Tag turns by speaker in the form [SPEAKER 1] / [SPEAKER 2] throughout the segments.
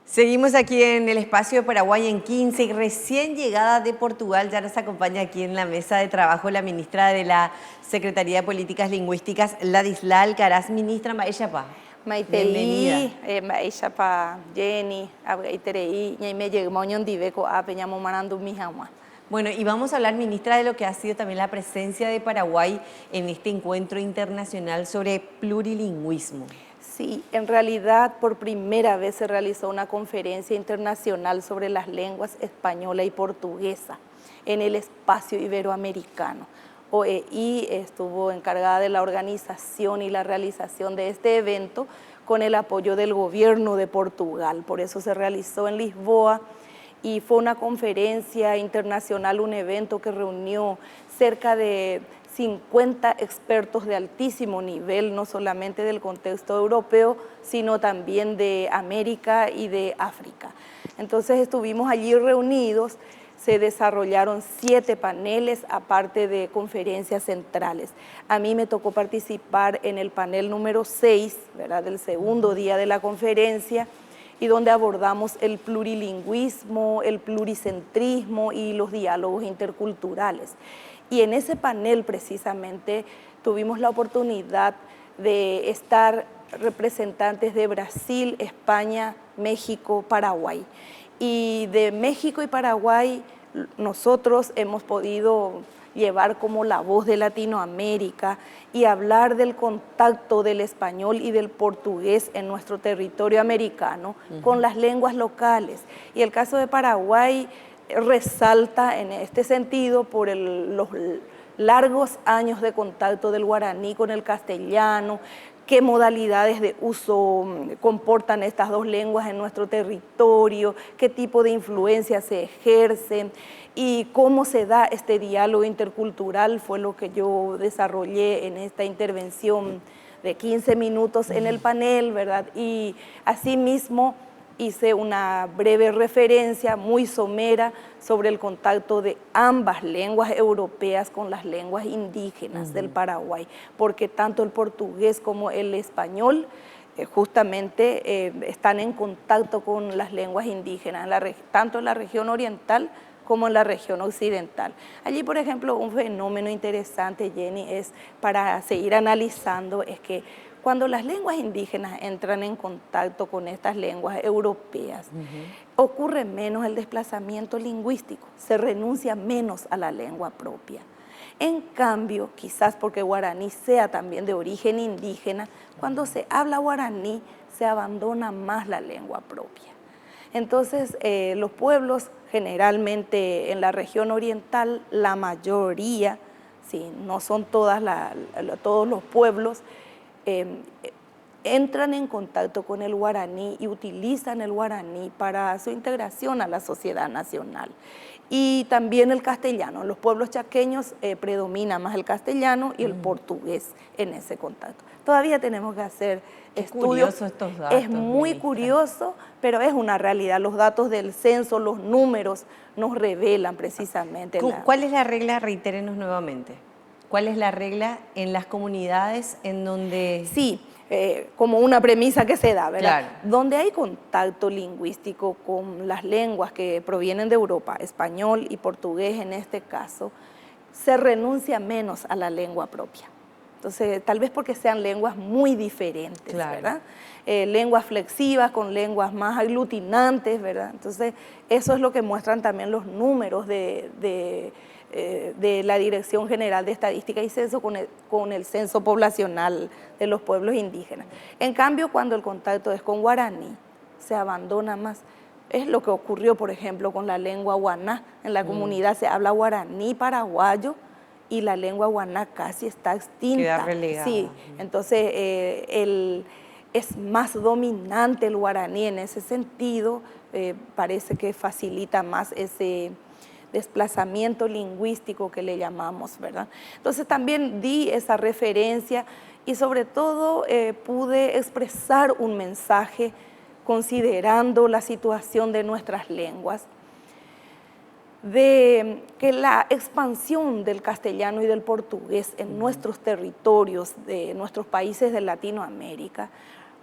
[SPEAKER 1] Seguimos aquí en el espacio de Paraguay en 15 y recién llegada de Portugal ya nos acompaña aquí en la mesa de trabajo la ministra de la Secretaría de Políticas Lingüísticas, Ladisla Alcaraz. Ministra Maeyapa, bienvenida.
[SPEAKER 2] Maeyapa, Jenny, Abgaiterei, Ñaime Moñón Diveco, Apeñamo Marandu Mijama.
[SPEAKER 1] Bueno, y vamos a hablar, ministra, de lo que ha sido también la presencia de Paraguay en este encuentro internacional sobre plurilingüismo.
[SPEAKER 2] Sí, en realidad por primera vez se realizó una conferencia internacional sobre las lenguas española y portuguesa en el espacio iberoamericano. OEI estuvo encargada de la organización y la realización de este evento con el apoyo del gobierno de Portugal. Por eso se realizó en Lisboa y fue una conferencia internacional, un evento que reunió cerca de 50 expertos de altísimo nivel, no solamente del contexto europeo, sino también de América y de África. Entonces estuvimos allí reunidos, se desarrollaron 7 paneles, aparte de conferencias centrales. A mí me tocó participar en el panel número 6, ¿verdad?, del segundo día de la conferencia, y donde abordamos el plurilingüismo, el pluricentrismo y los diálogos interculturales. Y en ese panel precisamente tuvimos la oportunidad de estar representantes de Brasil, España, México, Paraguay. Y de México y Paraguay nosotros hemos podido llevar como la voz de Latinoamérica y hablar del contacto del español y del portugués en nuestro territorio americano con las lenguas locales. Y el caso de Paraguay resalta en este sentido por los largos años de contacto del guaraní con el castellano, qué modalidades de uso comportan estas dos lenguas en nuestro territorio, qué tipo de influencias se ejercen y cómo se da este diálogo intercultural. Fue lo que yo desarrollé en esta intervención de 15 minutos en el panel, ¿verdad? Y asimismo hice una breve referencia muy somera sobre el contacto de ambas lenguas europeas con las lenguas indígenas del Paraguay, porque tanto el portugués como el español justamente están en contacto con las lenguas indígenas, tanto en la región oriental como en la región occidental. Allí, por ejemplo, un fenómeno interesante, Jenny, es para seguir analizando, es que cuando las lenguas indígenas entran en contacto con estas lenguas europeas, ocurre menos el desplazamiento lingüístico, se renuncia menos a la lengua propia. En cambio, quizás porque guaraní sea también de origen indígena, cuando se habla guaraní se abandona más la lengua propia. Entonces, los pueblos generalmente en la región oriental, la mayoría, sí, no son todos los pueblos, entran en contacto con el guaraní y utilizan el guaraní para su integración a la sociedad nacional. Y también el castellano. En los pueblos chaqueños predomina más el castellano y el portugués en ese contacto. Todavía tenemos que hacer estudios.
[SPEAKER 1] Curioso estos datos,
[SPEAKER 2] es muy
[SPEAKER 1] ministra.
[SPEAKER 2] Curioso, pero es una realidad. Los datos del censo, los números nos revelan precisamente.
[SPEAKER 1] ¿Cuál es la regla? Reitérenos nuevamente. ¿Cuál es la regla en las comunidades en donde...?
[SPEAKER 2] Sí, como una premisa que se da, ¿verdad?
[SPEAKER 1] Claro.
[SPEAKER 2] Donde hay contacto lingüístico con las lenguas que provienen de Europa, español y portugués en este caso, se renuncia menos a la lengua propia. Entonces, tal vez porque sean lenguas muy diferentes,
[SPEAKER 1] claro,
[SPEAKER 2] ¿verdad? Lenguas flexivas con lenguas más aglutinantes, ¿verdad? Entonces, eso es lo que muestran también los números de la Dirección General de Estadística y Censo con el censo poblacional de los pueblos indígenas. En cambio, cuando el contacto es con guaraní, se abandona más. Es lo que ocurrió, por ejemplo, con la lengua guaná. En la comunidad se habla guaraní paraguayo y la lengua guaná casi está extinta.
[SPEAKER 1] Queda relegada.
[SPEAKER 2] Sí, entonces es más dominante el guaraní en ese sentido, parece que facilita más ese desplazamiento lingüístico que le llamamos, ¿verdad? Entonces también di esa referencia y sobre todo pude expresar un mensaje considerando la situación de nuestras lenguas. de que la expansión del castellano y del portugués en nuestros territorios, de nuestros países de Latinoamérica,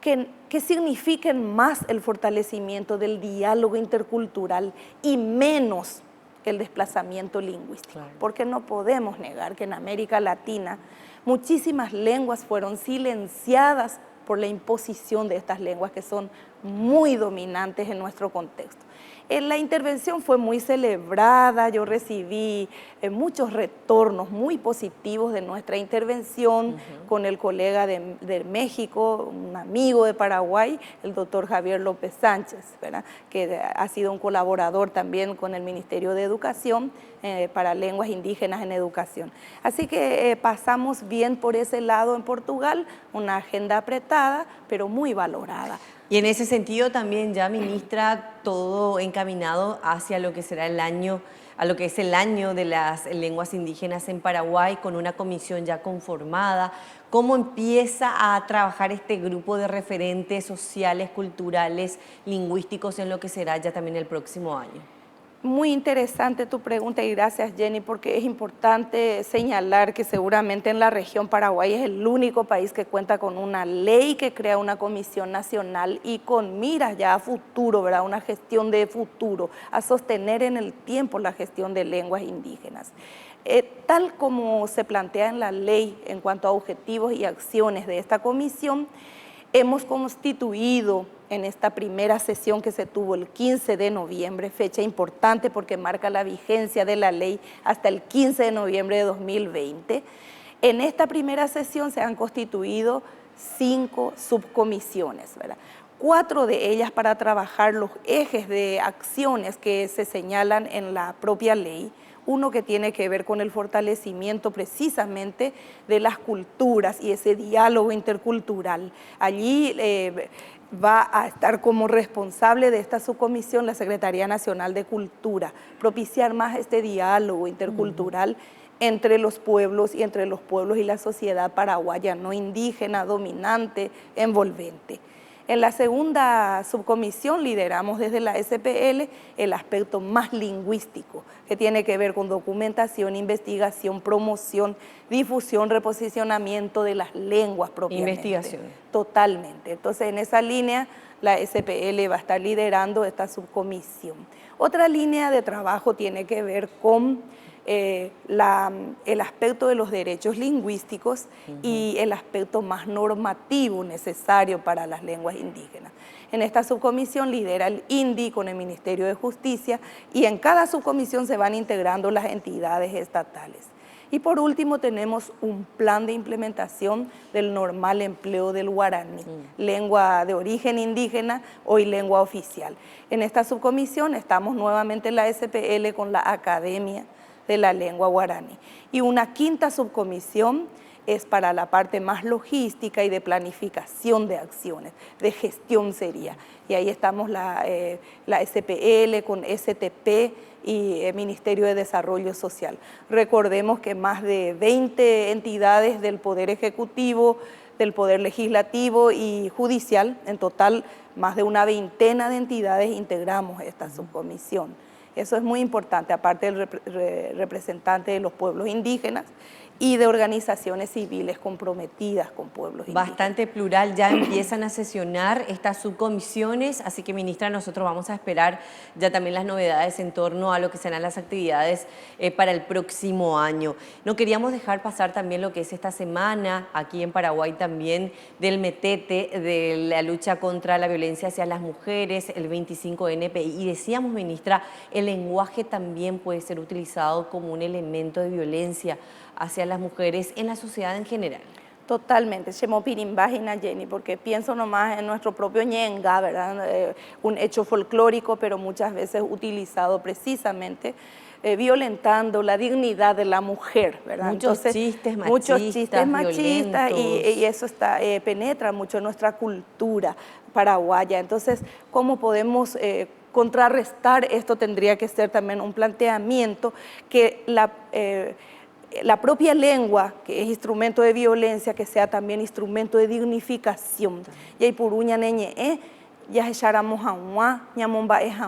[SPEAKER 2] que signifiquen más el fortalecimiento del diálogo intercultural y menos el desplazamiento lingüístico. Claro. Porque no podemos negar que en América Latina muchísimas lenguas fueron silenciadas por la imposición de estas lenguas que son muy dominantes en nuestro contexto. La intervención fue muy celebrada, yo recibí muchos retornos muy positivos de nuestra intervención con el colega de México, un amigo de Paraguay, el doctor Javier López Sánchez, ¿verdad?, que ha sido un colaborador también con el Ministerio de Educación para lenguas indígenas en educación. Así que pasamos bien por ese lado en Portugal, una agenda apretada, pero muy valorada.
[SPEAKER 1] Y en ese sentido también ya, ministra, todo encaminado hacia lo que será el año, a lo que es el año de las lenguas indígenas en Paraguay, con una comisión ya conformada. ¿Cómo empieza a trabajar este grupo de referentes sociales, culturales, lingüísticos en lo que será ya también el próximo año?
[SPEAKER 2] Muy interesante tu pregunta y gracias, Jenny, porque es importante señalar que seguramente en la región Paraguay es el único país que cuenta con una ley que crea una comisión nacional y con miras ya a futuro, ¿verdad?, una gestión de futuro, a sostener en el tiempo la gestión de lenguas indígenas. Tal como se plantea en la ley en cuanto a objetivos y acciones de esta comisión, hemos constituido en esta primera sesión que se tuvo el 15 de noviembre, fecha importante porque marca la vigencia de la ley hasta el 15 de noviembre de 2020. En esta primera sesión se han constituido 5 subcomisiones, ¿verdad? 4 de ellas para trabajar los ejes de acciones que se señalan en la propia ley. Uno que tiene que ver con el fortalecimiento precisamente de las culturas y ese diálogo intercultural. Allí va a estar como responsable de esta subcomisión la Secretaría Nacional de Cultura, propiciar más este diálogo intercultural entre los pueblos y la sociedad paraguaya no indígena, dominante, envolvente. En la segunda subcomisión lideramos desde la SPL el aspecto más lingüístico, que tiene que ver con documentación, investigación, promoción, difusión, reposicionamiento de las lenguas propiamente.
[SPEAKER 1] Investigación. Totalmente.
[SPEAKER 2] Entonces, en esa línea, la SPL va a estar liderando esta subcomisión. Otra línea de trabajo tiene que ver con el aspecto de los derechos lingüísticos y el aspecto más normativo necesario para las lenguas indígenas. En esta subcomisión lidera el INDI con el Ministerio de Justicia y en cada subcomisión se van integrando las entidades estatales. Y por último tenemos un plan de implementación del normal empleo del guaraní, lengua de origen indígena, hoy lengua oficial. En esta subcomisión estamos nuevamente en la SPL con la Academia de la Lengua Guaraní. Y una quinta subcomisión es para la parte más logística y de planificación de acciones, de gestión sería. Y ahí estamos la SPL con STP y el Ministerio de Desarrollo Social. Recordemos que más de 20 entidades del Poder Ejecutivo, del Poder Legislativo y Judicial, en total más de una veintena de entidades integramos esta subcomisión. Eso es muy importante, aparte del representante de los pueblos indígenas y de organizaciones civiles comprometidas con pueblos indígenas.
[SPEAKER 1] Bastante plural, ya empiezan a sesionar estas subcomisiones, así que, ministra, nosotros vamos a esperar ya también las novedades en torno a lo que serán las actividades para el próximo año. No queríamos dejar pasar también lo que es esta semana, aquí en Paraguay también, del METETE, de la lucha contra la violencia hacia las mujeres, el 25N. Y decíamos, ministra, el lenguaje también puede ser utilizado como un elemento de violencia hacia las mujeres en la sociedad en general.
[SPEAKER 2] Totalmente, Chemopirimbágina, Jenny, porque pienso nomás en nuestro propio ñenga, ¿verdad? Un hecho folclórico, pero muchas veces utilizado precisamente violentando la dignidad de la mujer, ¿verdad?
[SPEAKER 1] Muchos chistes machistas
[SPEAKER 2] y eso penetra mucho en nuestra cultura paraguaya. Entonces, ¿cómo podemos contrarrestar esto? Tendría que ser también un planteamiento que la propia lengua, que es instrumento de violencia, que sea también instrumento de dignificación. Y hay puruña neñe, ya echaramos a ñamomba es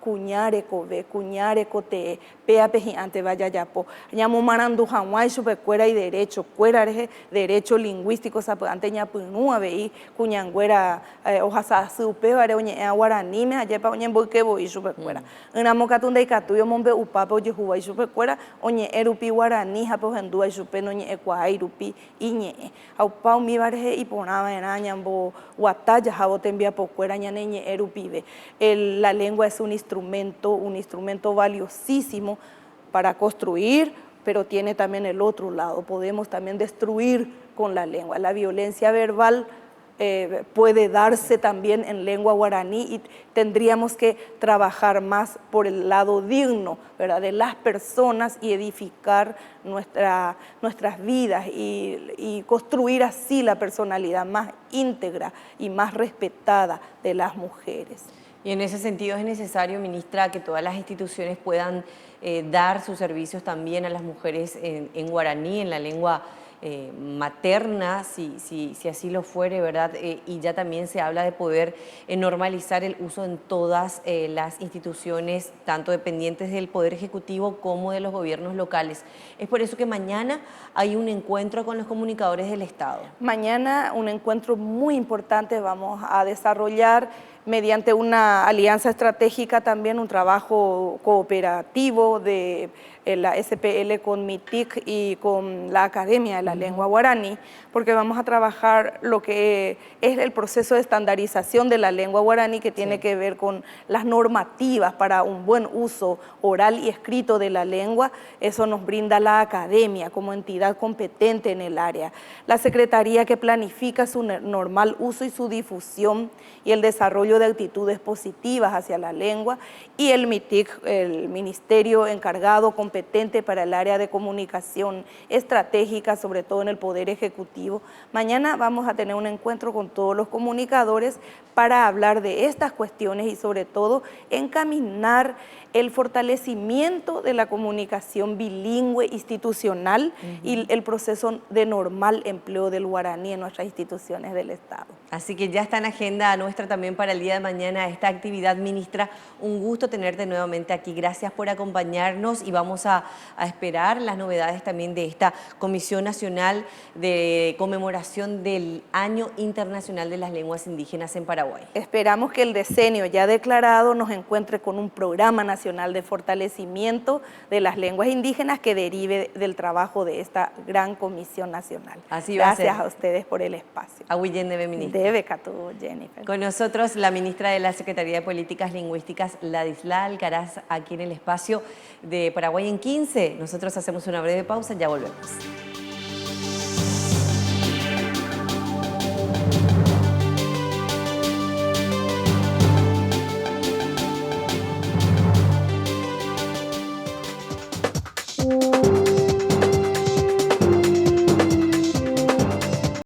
[SPEAKER 2] cuñare cove, cuñare cote, pea pejiante vaya yapo, ñamo marandu hawaii chupecuera y derecho, cuera derecho lingüístico, sapante ñapunúa veí, cuñanguera, ojasa supe, vare oñe guaraní, me ayepa oñe boikebo y chupecuera. Una mocatunda y catuyo mombe upapo oye juwa y chupecuera, oñe erupi guaraní, japo hendúa y chupe, oñe ecuai rupi iñe. Aupau mi vareje y ponaba en añambo, guataya, jabo tembia pocuera, ñaneñe erupive. La lengua es un instrumento valiosísimo para construir, pero tiene también el otro lado. Podemos también destruir con la lengua. La violencia verbal puede darse también en lengua guaraní y tendríamos que trabajar más por el lado digno, ¿verdad?, de las personas y edificar nuestras vidas y construir así la personalidad más íntegra y más respetada de las mujeres.
[SPEAKER 1] Y en ese sentido es necesario, ministra, que todas las instituciones puedan dar sus servicios también a las mujeres en guaraní, en la lengua materna, si así lo fuere, ¿verdad? Y ya también se habla de poder normalizar el uso en todas las instituciones, tanto dependientes del Poder Ejecutivo como de los gobiernos locales. Es por eso que mañana hay un encuentro con los comunicadores del Estado.
[SPEAKER 2] Mañana un encuentro muy importante vamos a desarrollar mediante una alianza estratégica, también un trabajo cooperativo de la SPL con MITIC y con la Academia de la Lengua Guaraní, porque vamos a trabajar lo que es el proceso de estandarización de la lengua guaraní, que tiene que ver con las normativas para un buen uso oral y escrito de la lengua. Eso nos brinda la Academia como entidad competente en el área. La Secretaría, que planifica su normal uso y su difusión y el desarrollo de actitudes positivas hacia la lengua, y el MITIC, el ministerio encargado competente para el área de comunicación estratégica, sobre todo en el Poder Ejecutivo. Mañana vamos a tener un encuentro con todos los comunicadores para hablar de estas cuestiones y sobre todo encaminar el fortalecimiento de la comunicación bilingüe institucional y el proceso de normal empleo del guaraní en nuestras instituciones del Estado.
[SPEAKER 1] Así que ya está en agenda nuestra también para el día de mañana esta actividad, ministra. Un gusto tenerte nuevamente aquí. Gracias por acompañarnos y vamos a esperar las novedades también de esta Comisión Nacional de Conmemoración del Año Internacional de las Lenguas Indígenas en Paraguay.
[SPEAKER 2] Esperamos que el decenio ya declarado nos encuentre con un programa nacional de fortalecimiento de las lenguas indígenas que derive del trabajo de esta gran Comisión Nacional.
[SPEAKER 1] Así va a ser.
[SPEAKER 2] Gracias a ustedes por el espacio.
[SPEAKER 1] Ahuillén debe, ministra.
[SPEAKER 2] Debe, Catu, Jennifer.
[SPEAKER 1] Con nosotros la ministra de la Secretaría de Políticas Lingüísticas, Ladisla Alcaraz, aquí en el espacio de Paraguay en 15. Nosotros hacemos una breve pausa, ya volvemos.